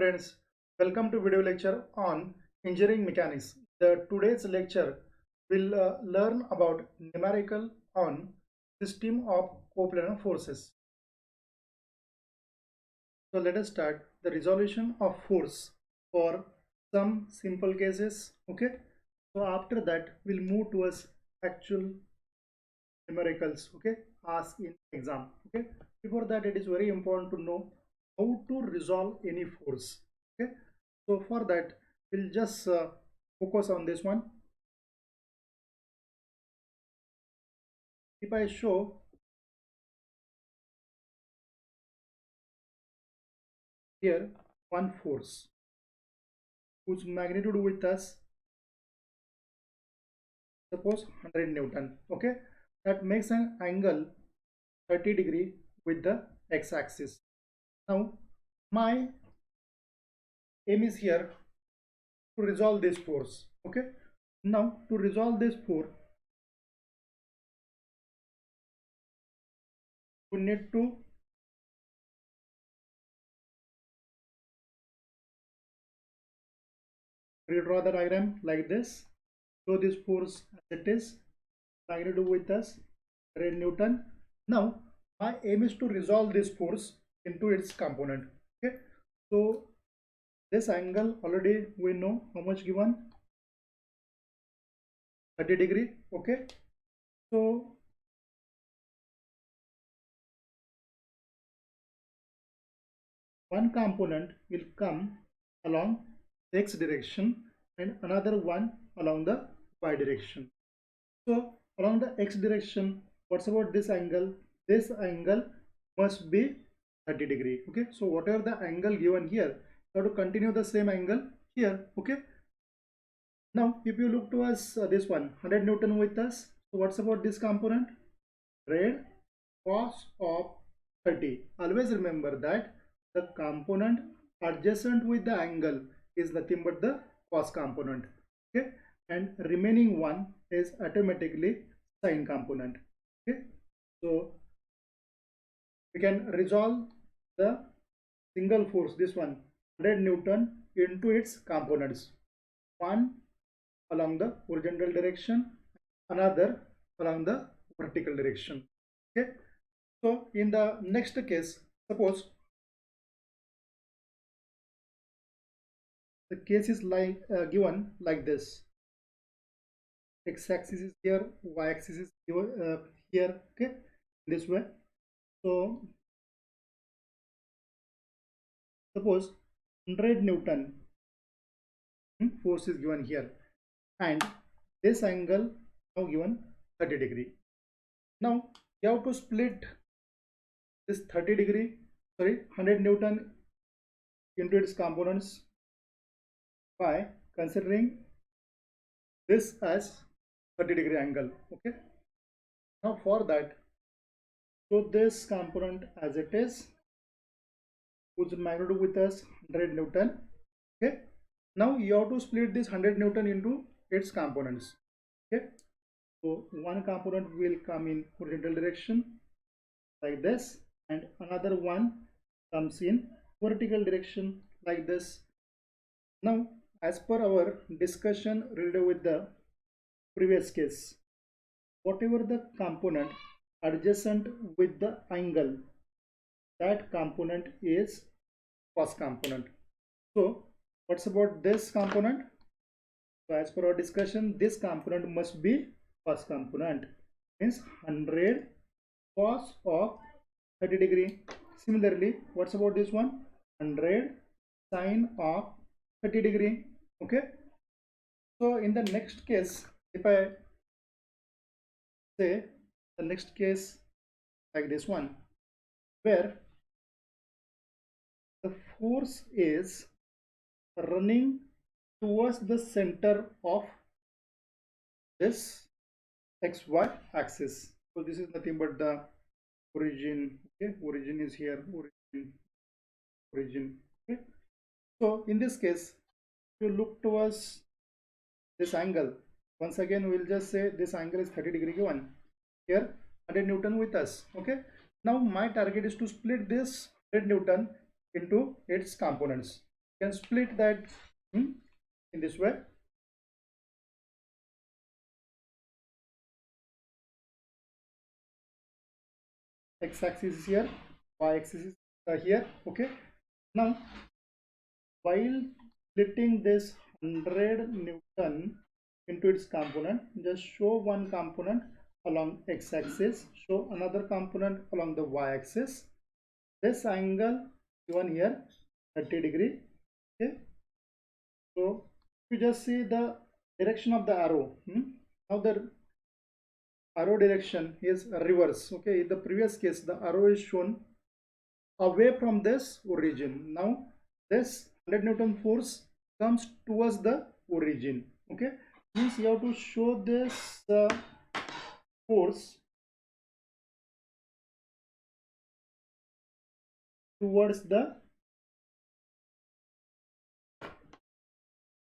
friends, welcome to video lecture on engineering mechanics. Today's lecture will learn about numerical on system of coplanar forces. So let us start the resolution of force for some simple cases. Okay, so after that we'll move towards actual numericals. Okay, asked in exam. Okay, before that it is very important to know how to resolve any force. Okay, so for that we'll just focus on this one. If I show here one force whose magnitude with us, suppose 100 Newton. Okay, that makes an angle 30° with the x-axis. Now my aim is here to resolve this force. Okay, now to resolve this force we need to redraw the diagram like this. So this force as it is, magnitude with us 100 Newton. Now my aim is to resolve this force into its component. Okay, so this angle already we know how much given, 30°. Okay, so one component will come along x direction and another one along the y direction. So along the x direction, what's about this angle? This angle must be 30°. Okay, so whatever the angle given here, you have to continue the same angle here. Okay, now if you look towards this one 100 Newton with us, so what's about this component? 100 cos of 30. Always remember that the component adjacent with the angle is nothing but the cos component. Okay, and remaining one is automatically sine component. Okay, so we can resolve the single force, this one 100 Newton, into its components. One along the horizontal direction, another along the vertical direction. Okay, so in the next case, suppose the case is like given like this. X-axis is here, y-axis is here. Okay, this way. So suppose 100 Newton force is given here, and this angle now given 30°. Now you have to split this 100 Newton into its components by considering this as 30° angle. Okay, now for that, so this component as it is, whose magnitude with us 100 Newton. Okay, now you have to split this 100 Newton into its components. Okay, so one component will come in horizontal direction like this, and another one comes in vertical direction like this. Now as per our discussion related with the previous case, whatever the component adjacent with the angle, that component is cos component. So what's about this component? So as per our discussion, this component must be cos component, means 100 cos of 30°. Similarly, what's about this one? 100 sine of 30°. Okay, so in the next case, if I say the next case like this one, where the force is running towards the center of this xy axis. So this is nothing but the origin. Okay, origin is here, origin. Okay, so in this case, if you look towards this angle, once again we will just say this angle is 30° given here, 100 Newton with us. Okay, now my target is to split this 100 Newton into its components. can split that in this way. X-axis is here, y-axis is here. Okay, now while splitting this 100 Newton into its component, just show one component along x-axis, show another component along the y-axis. This angle given here 30 degree. Okay, so you just see the direction of the arrow. Now the arrow direction is reverse. Okay, in the previous case the arrow is shown away from this origin. Now this 100 Newton force comes towards the origin. Okay, means you have to show this force towards the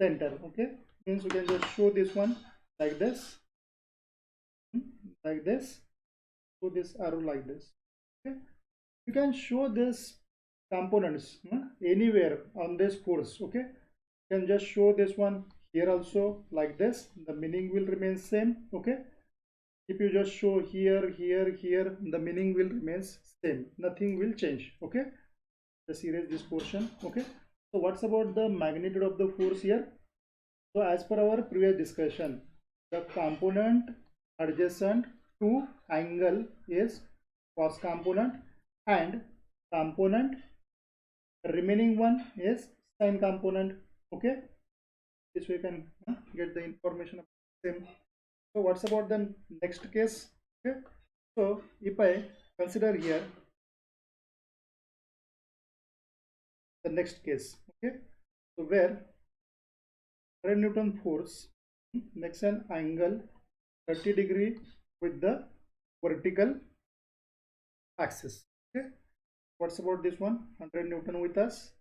center. Okay, means you can just show this one like this, like this, show this arrow like this. Okay, you can show this components anywhere on this force. Okay, you can just show this one here also like this, the meaning will remain same. Okay, if you just show here, here, the meaning will remain same, nothing will change. Okay, just erase this portion. Okay, so what's about the magnitude of the force here? So as per our previous discussion, the component adjacent to angle is cos component, and component remaining one is sine component. Okay, this way you can get the information of the same. So what's about the next case? Okay, so if I consider here the next case, okay, so where 100 Newton force makes an angle 30 degree with the vertical axis. Okay, what's about this one? 100 Newton with us.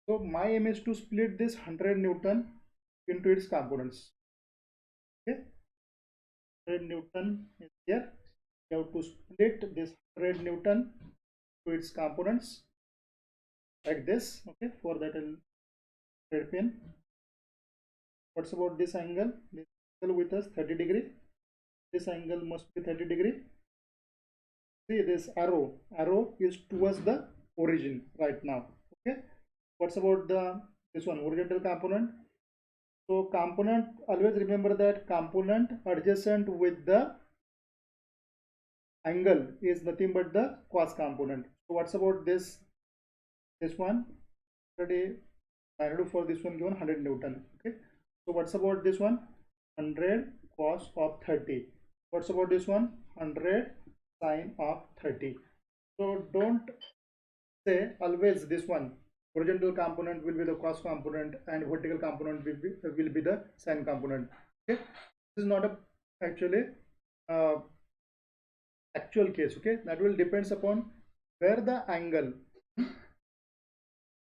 So my aim is to split this 100 Newton into its components. Okay, 100 Newton is here. You have to split this 100 Newton to its components like this. Okay, for that I'll red pen. What's about this angle? This angle with us 30 degree. This angle must be 30 degree. See this arrow is towards the origin right now. Okay, what's about the this one horizontal component? So component, always remember that component adjacent with the angle is nothing but the cos component. So what's about this one? Already magnitude for this one given 100 Newton. Okay, so what's about this one? 100 cos of 30. What's about this one? 100 sine of 30. So don't say always this one horizontal component will be the cos component and vertical component will be the sine component. Okay, this is not a actually actual case. Okay, that will depends upon where the angle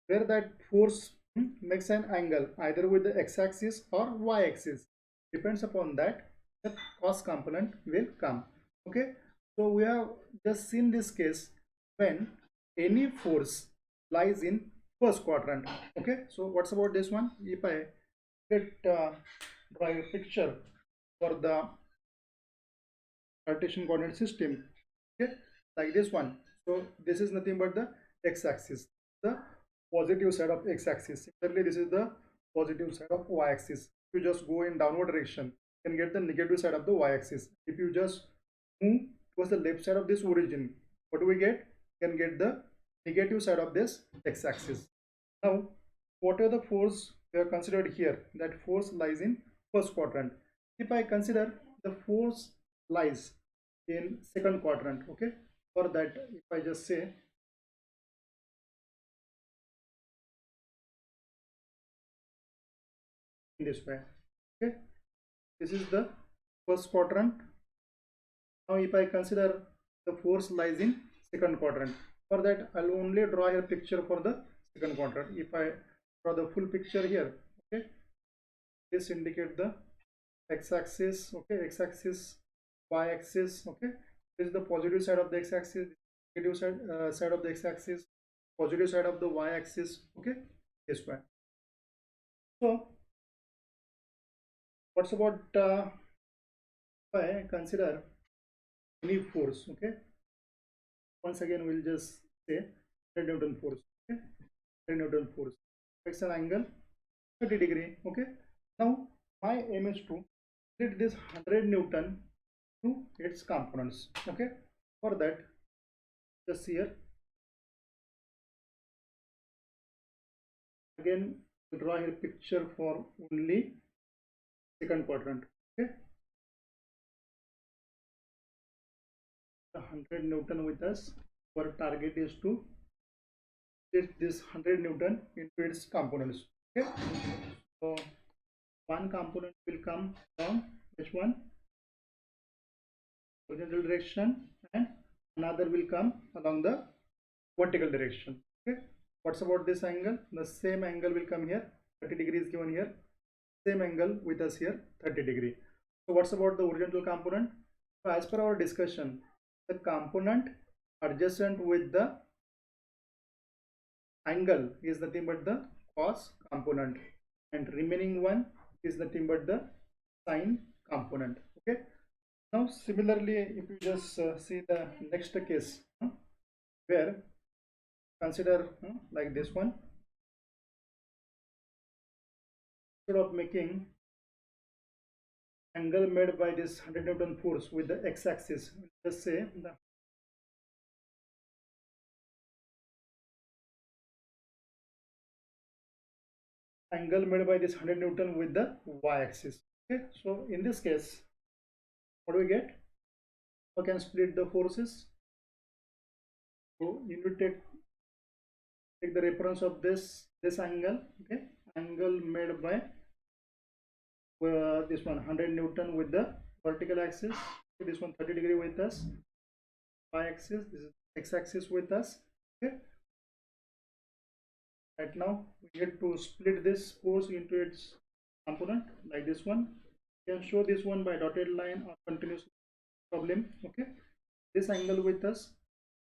where that force makes an angle either with the x-axis or y-axis, depends upon that the cos component will come. Okay, so we have just seen this case when any force lies in first quadrant. Okay, so what's about this one? If I get draw a picture for the Cartesian coordinate system, okay, like this one. So this is nothing but the x-axis, the positive side of x-axis. Similarly, this is the positive side of y-axis. If you just go in downward direction, you can get the negative side of the y-axis. If you just move towards the left side of this origin, what do we get? You can get the negative side of this x-axis. Now, whatever the force we have considered here, that force lies in first quadrant. If I consider the force lies in second quadrant, okay, for that if I just say in this way, okay, this is the first quadrant. Now if I consider the force lies in second quadrant, for that I'll only draw a picture for the second quadrant. If I draw the full picture here, okay, this indicate the x-axis, okay, x-axis, y-axis, okay, this is the positive side of the x-axis, negative side of the x-axis, positive side of the y-axis, okay, this way. So what's about if I consider any force? Okay, once again we'll just say 100 Newton force. Okay, 100 Newton force. Fix an angle 30 degree. Okay, now my aim is to split this 100 Newton to its components. Okay, for that, just here again draw a picture for only second quadrant. Okay, the 100 Newton with us. Our target is to split this 100 Newton into its components. Okay, so one component will come from which one, horizontal direction, and another will come along the vertical direction. Okay, what's about this angle? The same angle will come here, 30 degrees given here, same angle with us here, 30 degree. So what's about the horizontal component? So as per our discussion, the component adjacent with the angle is nothing but the cos component, and remaining one is nothing but the sine component. Okay, now similarly if you just see the next case, where consider like this one, instead of making angle made by this 100 Newton force with the x-axis, just say the angle made by this 100 Newton with the y-axis. Okay, so in this case what do we get? We can split the forces. So you need to take the reference of this angle. Okay, angle made by this one 100 Newton with the vertical axis. Okay, this one 30 degree with us, y-axis, this is x-axis with us. Okay, right now we need to split this force into its component like this one. You can show this one by dotted line or continuous problem. Okay, this angle with us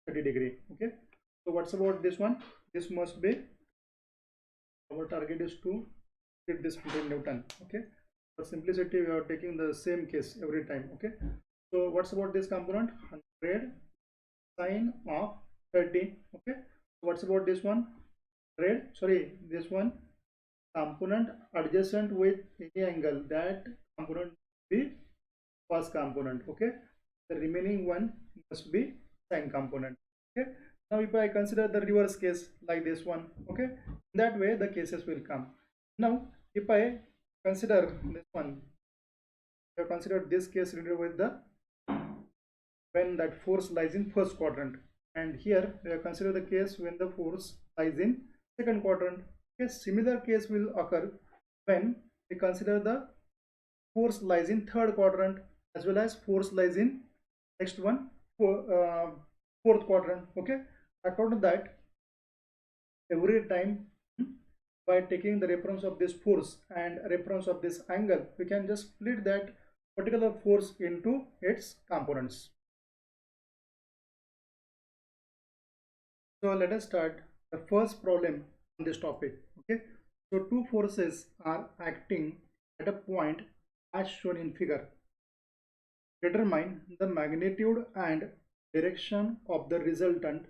30 degree. Okay, so what's about this one? This must be, our target is to split this 100 Newton. Okay, for simplicity we are taking the same case every time. Okay, so what's about this component? 100 sine of 30. Okay, so what's about this one? 100, sorry, this one component adjacent with any angle, that component be cos component. Okay, the remaining one must be sine component. Okay, now if I consider the reverse case like this one, okay, that way the cases will come. Now if I consider this one, I consider this case related with the when that force lies in first quadrant, and here we have considered the case when the force lies in second quadrant. A similar case will occur when we consider the force lies in third quadrant, as well as force lies in next one, fourth quadrant. Okay, according to that, every time by taking the reference of this force and reference of this angle, we can just split that particular force into its components. So let us start the first problem on this topic. Okay, so two forces are acting at a point as shown in figure. Determine the magnitude and direction of the resultant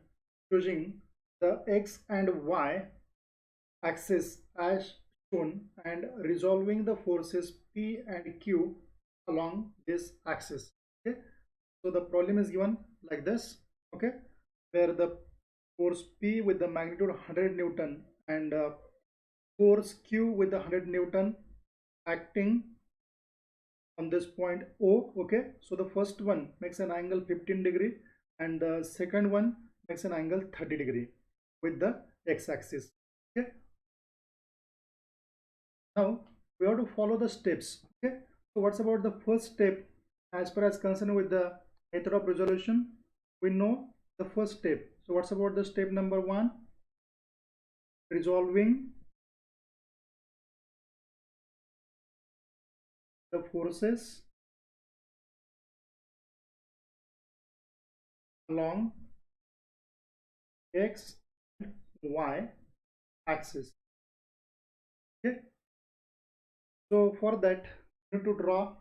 using the x and y axis as shown and resolving the forces P and Q along this axis. Okay, so the problem is given like this. Okay, where the force P with the magnitude 100 Newton and force Q with the 100 Newton acting on this point O. Okay, so the first one makes an angle 15 degree and the second one makes an angle 30 degree with the x-axis. Okay, now we have to follow the steps. Okay, so what's about the first step as far as concerned with the method of resolution? We know the first step. So what's about the step number one? Resolving the forces along x and y axis. Okay, So for that, you need to draw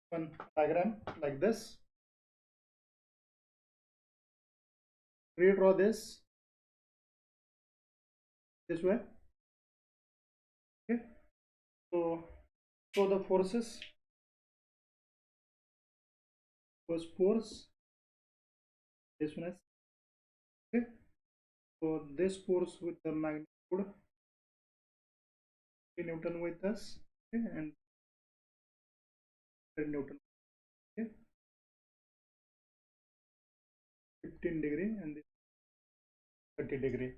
one diagram like this. Redraw this way. Okay. So the forces, first force, this one is okay. So this force with the magnitude 3 Newton with us, okay, and 10 Newton, okay, 15 degree and this 30 degree.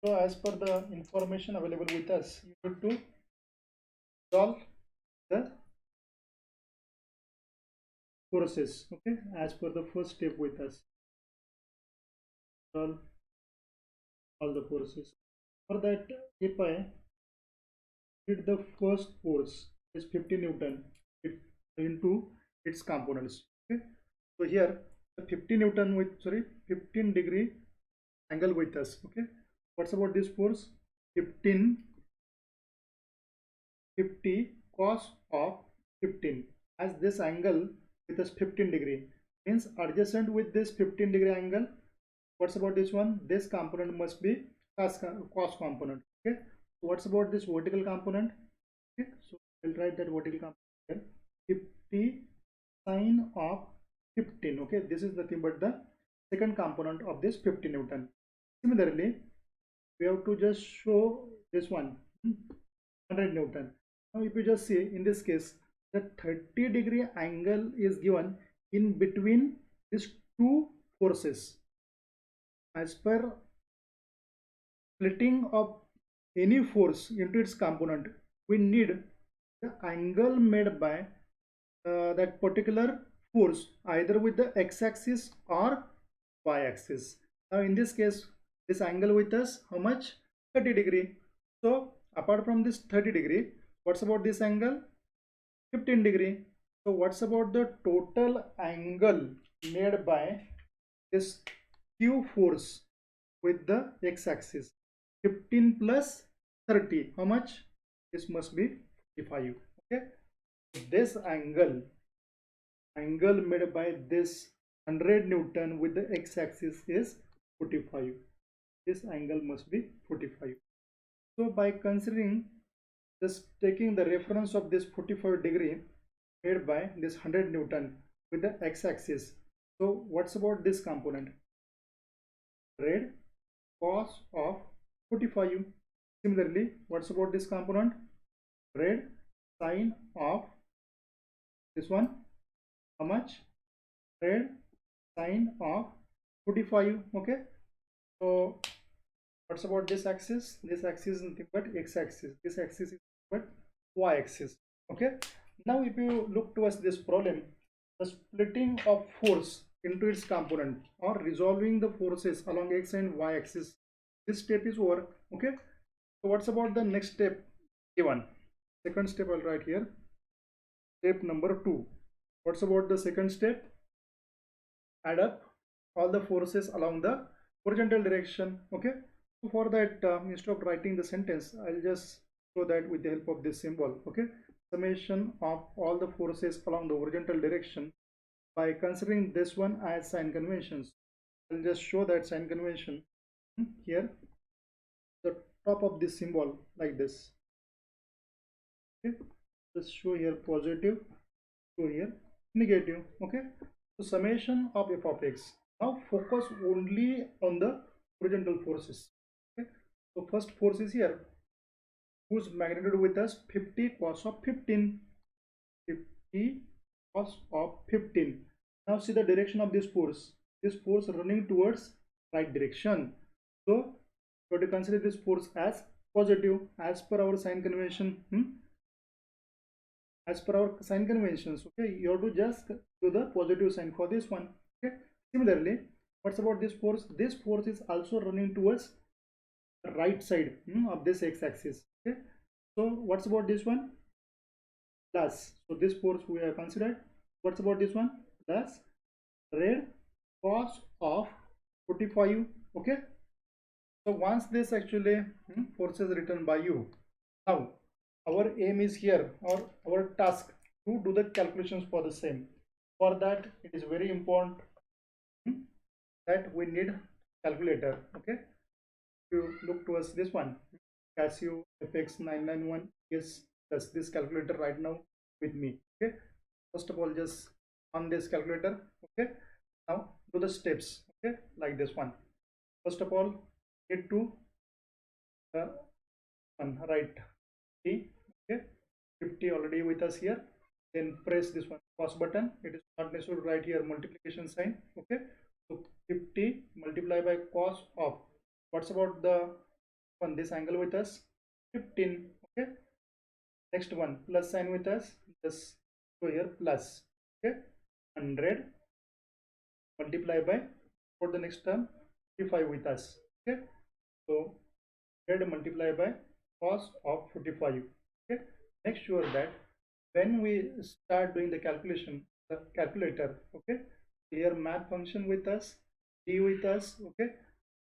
So as per the information available with us, you need to solve the forces, okay, as per the first step with us. Solve all the forces. For that, if I did the first force is 50 Newton into its components, okay. So here the 50 Newton with 15 degree angle with us, okay. What's about this force? 50 cos of 15, as this angle with us 15 degree means adjacent with this 15 degree angle. What's about this one? This component must be cos component, okay. So what's about this vertical component? Okay, so I'll write that vertical component here, 50 sine of 15, okay. This is nothing but the second component of this 50 Newton. Similarly, we have to just show this one, 100 Newton. Now if you just see in this case, the 30 degree angle is given in between these two forces. As per splitting of any force into its component, we need the angle made by that particular force either with the x-axis or y-axis. Now in this case, this angle with us how much? 30 degree. So apart from this 30 degree, what's about this angle? 15 degree. So what's about the total angle made by this Q force with the x-axis? 15 plus 30, how much? This must be 45, okay. This angle made by this 100 Newton with the x-axis is 45. This angle must be 45. So by considering, just taking the reference of this 45 degree made by this 100 Newton with the x-axis, so what's about this component? Red cos of 45. Similarly, what's about this component? Red sine of this one, how much? Red sine of 45, okay. So what's about this axis? This axis is nothing but x-axis, this axis is but y-axis, okay. Now if you look towards this problem, the splitting of force into its component or resolving the forces along x and y-axis, this step is over, okay. So what's about the next step given? Second step I'll write here, step number 2. What's about the second step? Add up all the forces along the horizontal direction, okay. So for that, instead of writing the sentence, I'll just show that with the help of this symbol, okay. Summation of all the forces along the horizontal direction by considering this one as sign conventions. I'll just show that sign convention here, the top of this symbol like this, okay. Just show here positive, show here negative, okay. So summation of f of x. Now focus only on the horizontal forces, okay. So first force is here, whose magnitude with us 50 cos of 15, 50 cos of 15. Now see the direction of this force. This force running towards right direction. So we have to consider this force as positive as per our sign convention. As per our sign conventions, okay, you have to just do the positive sign for this one, okay. Similarly, what's about this force? This force is also running towards the right side of this x-axis, okay. So what's about this one? Plus, so this force we have considered. What's about this one? Plus red cos of 45, okay. So once this actually force is written by you, now our aim is here, or our task to do the calculations for the same. For that, it is very important that we need calculator. Okay, you look towards this one, Casio FX991. Yes, that's this calculator right now with me. Okay, first of all, just on this calculator. Okay, now do the steps. Okay, like this one. First of all, need to right T. Okay, 50 already with us here. Then press this one pause button. It is not necessary to write here multiplication sign. Okay, so 50 multiply by cos of, what's about the one, this angle with us, 15. Okay, next one plus sign with us, just go here plus. Okay, 100 multiply by, for the next term 55 with us. Okay, so 100 multiply by cos of 45. Okay, make sure that when we start doing the calculation, the calculator, okay, here math function with us, d with us. Okay,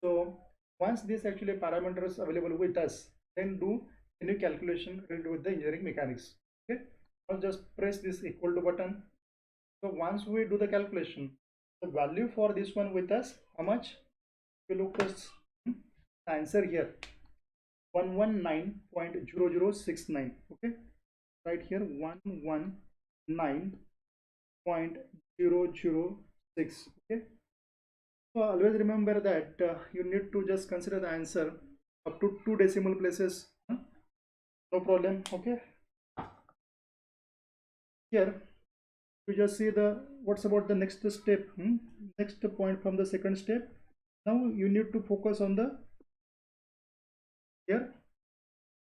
so once this actually parameters available with us, then do any calculation related with the engineering mechanics. Okay, now just press this equal to button. So once we do the calculation, the value for this one with us, how much? You look at the answer here, 119.0069. okay, right here 119.006. okay, so always remember that you need to just consider the answer up to 2 decimal places. No problem. Okay, here you just see the what's about the next step. Next point from the second step. Now you need to focus on the here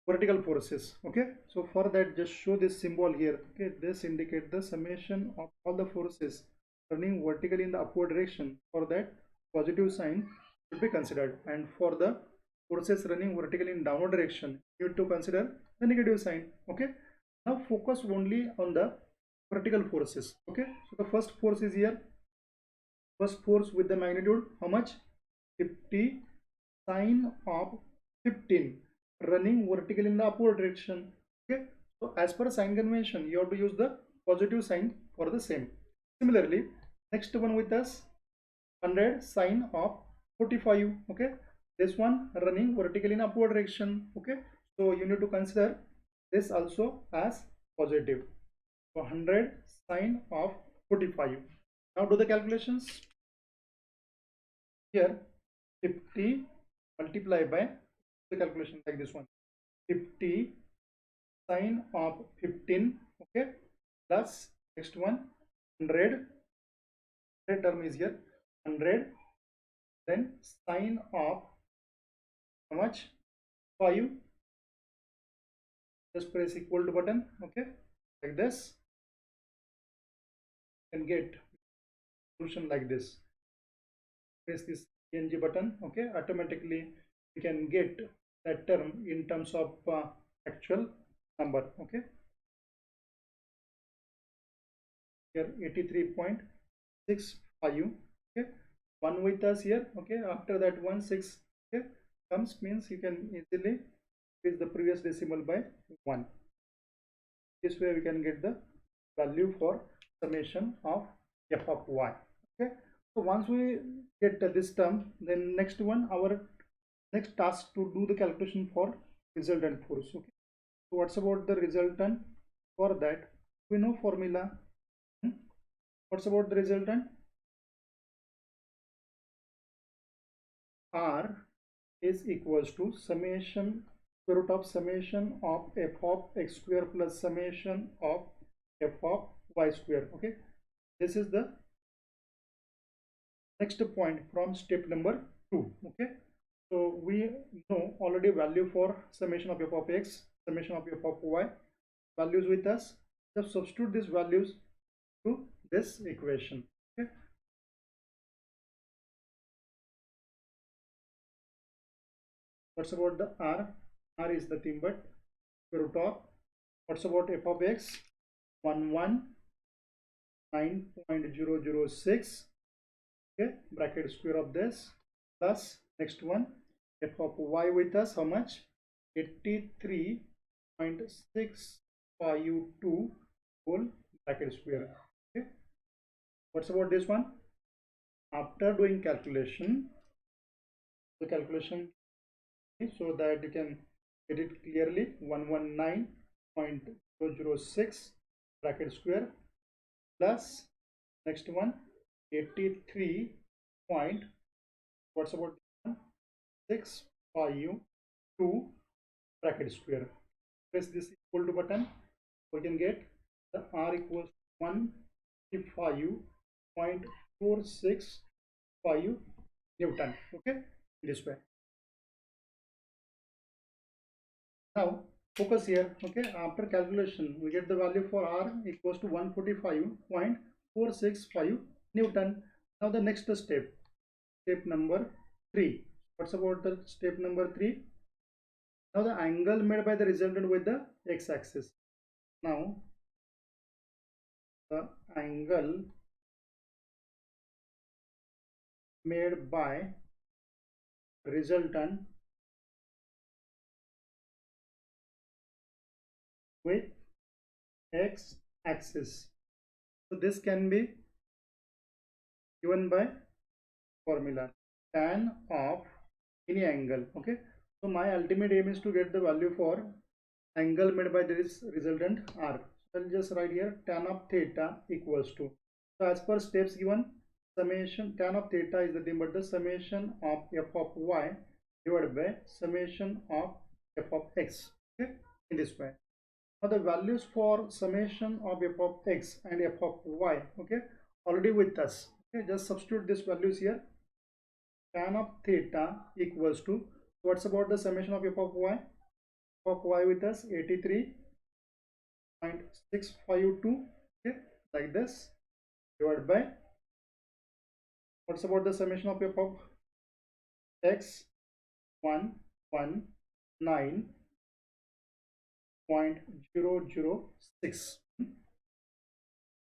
vertical forces. Okay, so for that, just show this symbol here. Okay, this indicate the summation of all the forces running vertically in the upward direction. For that, positive sign should be considered, and for the forces running vertically in downward direction, you need to consider the negative sign. Okay, now focus only on the vertical forces. Okay, so the first force is here. First force with the magnitude how much? 50 sine of 15, running vertically in the upward direction. Okay, so as per sign convention, you have to use the positive sign for the same. Similarly, next one with us, 100 sine of 45. Okay, this one running vertically in upward direction. Okay, so you need to consider this also as positive. So 100 sine of 45. Now do the calculations. Here 50 multiply by, the calculation like this one, 50 sine of 15. Okay, plus next one 100 term is here, 100, then sine of how much? 5. Just press equal to button. Okay, like this, and get solution like this. Press this PNG button. Okay, automatically we can get that term in terms of actual number. Okay, here 83.65. okay, 1 with us here. Okay, after that 1 6, okay, comes, means you can easily increase the previous decimal by 1. This way we can get the value for summation of f of y. Okay, so once we get this term, then next one, our next task to do the calculation for resultant force. Okay, so what's about the resultant? For that, we know formula. What's about the resultant? R is equals to summation, square root of summation of f of x square plus summation of f of y square. Okay, this is the next point from step number 2. Okay, so we know already value for summation of f of x, summation of f of y, values with us. Just substitute these values to this equation. Okay, what's about the r? R is the thing, but square root of, what's about f of x? 119.006. okay, bracket square of this, plus next one f of y with us how much? 83 0.652 whole bracket square. Okay, what's about this one? After doing calculation, the calculation so that you can get it clearly, 119.006 bracket square plus next one 83 point, what's about this one, 652 bracket square. Press this equal to button, we can get the R equals 155.465 Newton. Okay, this way. Now focus here. Okay, after calculation we get the value for R equals to 145.465 Newton. Now the next step, step number 3. What's about the step number 3? Now the angle made by the resultant with the x-axis. Now the angle made by resultant with x-axis. So this can be given by formula tan of any angle. Okay, so my ultimate aim is to get the value for angle made by this resultant R. So I'll just write here tan of theta equals to, so as per steps given, summation tan of theta is nothing but the summation of f of y divided by summation of f of x. Okay, in this way. Now the values for summation of f of x and f of y, okay, already with us. Okay, just substitute these values here. Tan of theta equals to, what's about the summation of f of y? F of y with us 83.652, okay, like this, divided by, what's about the summation of f of x? 119.006.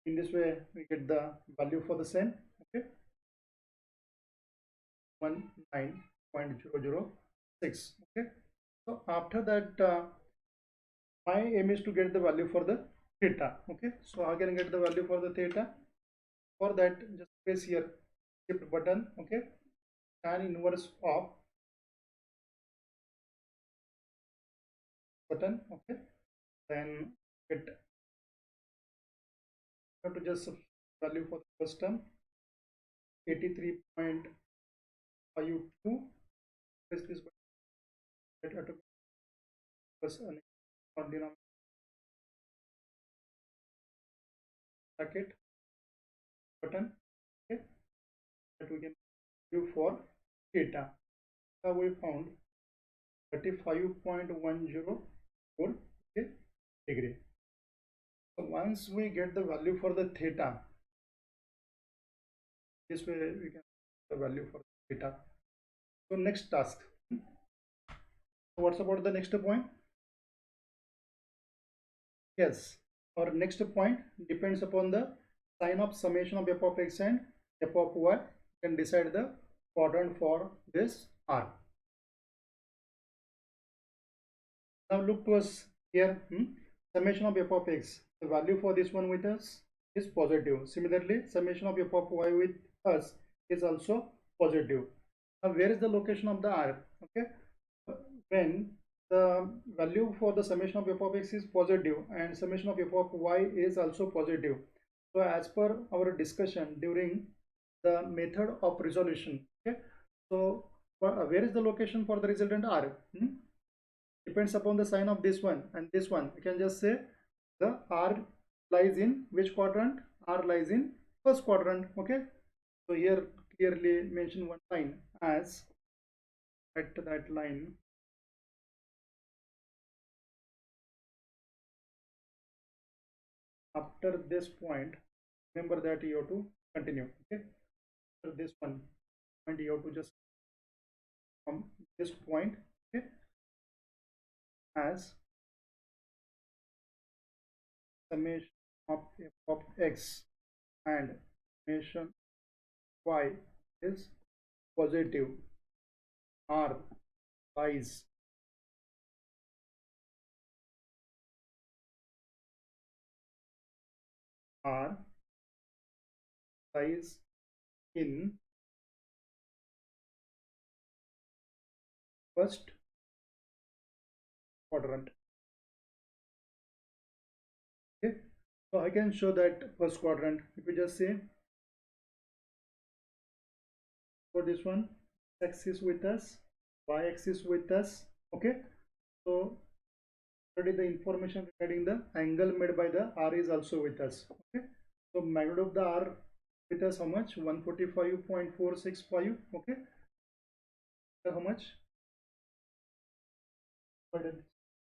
In this way we get the value for the same. Okay, 19.006. okay, so after that my aim is to get the value for the theta. Okay, so how can I get the value for the theta? For that, just press here shift button. Okay, tan inverse of button. Okay, then get, have to just value for the first term 83.52. Press this button, plus denominator bracket button. Okay, that we can do for theta. Now we found 35.104, okay, degree. So once we get the value for the theta, this way we can get the value for theta. So next task. So what's about the next point? Yes, our next point depends upon the sign of summation of f of x and f of y. Can decide the quadrant for this R. Now look to us here. Summation of f of x, the value for this one with us is positive. Similarly, summation of f of y with us is also positive. Now where is the location of the R? Okay, when the value for the summation of f of x is positive and summation of f of y is also positive. So as per our discussion during the method of resolution, okay, so where is the location for the resultant R? Depends upon the sign of this one and this one. You can just say the R lies in which quadrant? R lies in first quadrant. Okay, so here clearly mention one line as at that line after this point. Remember that you have to continue. Okay, after this one point you have to just from this point, okay, as summation of f of x and summation y is positive. R lies R lies in first quadrant. Okay, so I can show that first quadrant. If we just say for this one, x-axis with us, y-axis with us. Okay, so already the information regarding the angle made by the R is also with us. Okay, so magnitude of the R with us how much? 145.465. Okay, so how much? But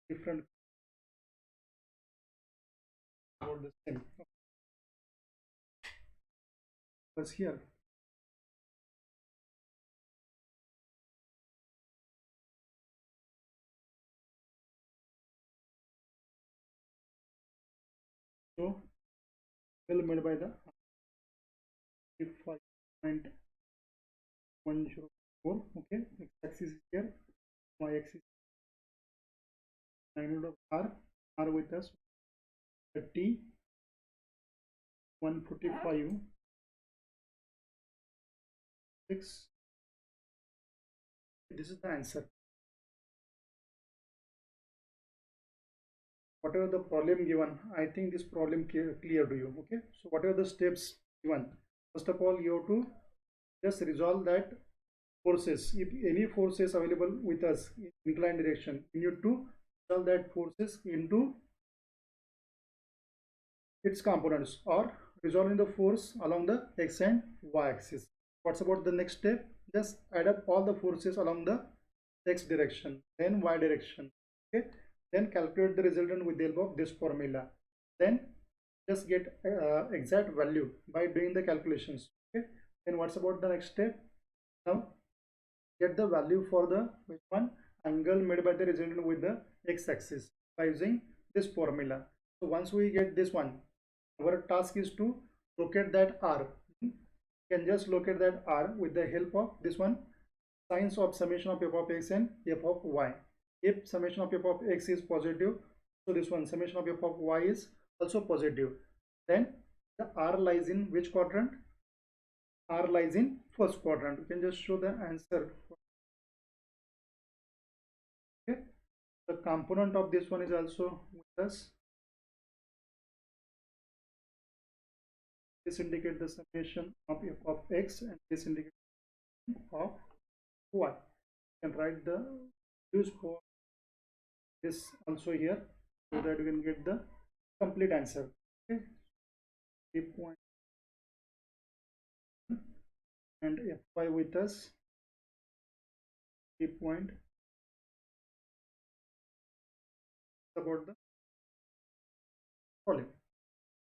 different about the same. Was here. So well made by the 5.104. Okay, x-axis is here, y-axis magnitude of R with us 30, 145, 6. This is the answer. Whatever the problem given, I think this problem clear to you. Okay, so whatever the steps given, first of all you have to just resolve that forces. If any forces available with us in inclined direction, you need to resolve that forces into its components or resolving the force along the x and y axis. What's about the next step? Just add up all the forces along the x direction, then y direction. Okay, then calculate the resultant with the help of this formula. Then just get exact value by doing the calculations. Okay, then what's about the next step? Now get the value for the which one angle made by the resultant with the x-axis by using this formula. So once we get this one, our task is to locate that R. You can just locate that R with the help of this one, signs of summation of f of x and f of y. If summation of f of x is positive, so this one summation of f of y is also positive. Then the R lies in which quadrant? R lies in first quadrant. You can just show the answer. Okay, the component of this one is also with us. This indicates the summation of f of x and this indicates of y. You can write the use for this also here so that you can get the complete answer. Okay, 3.1 and fy with us 3 point about the problem.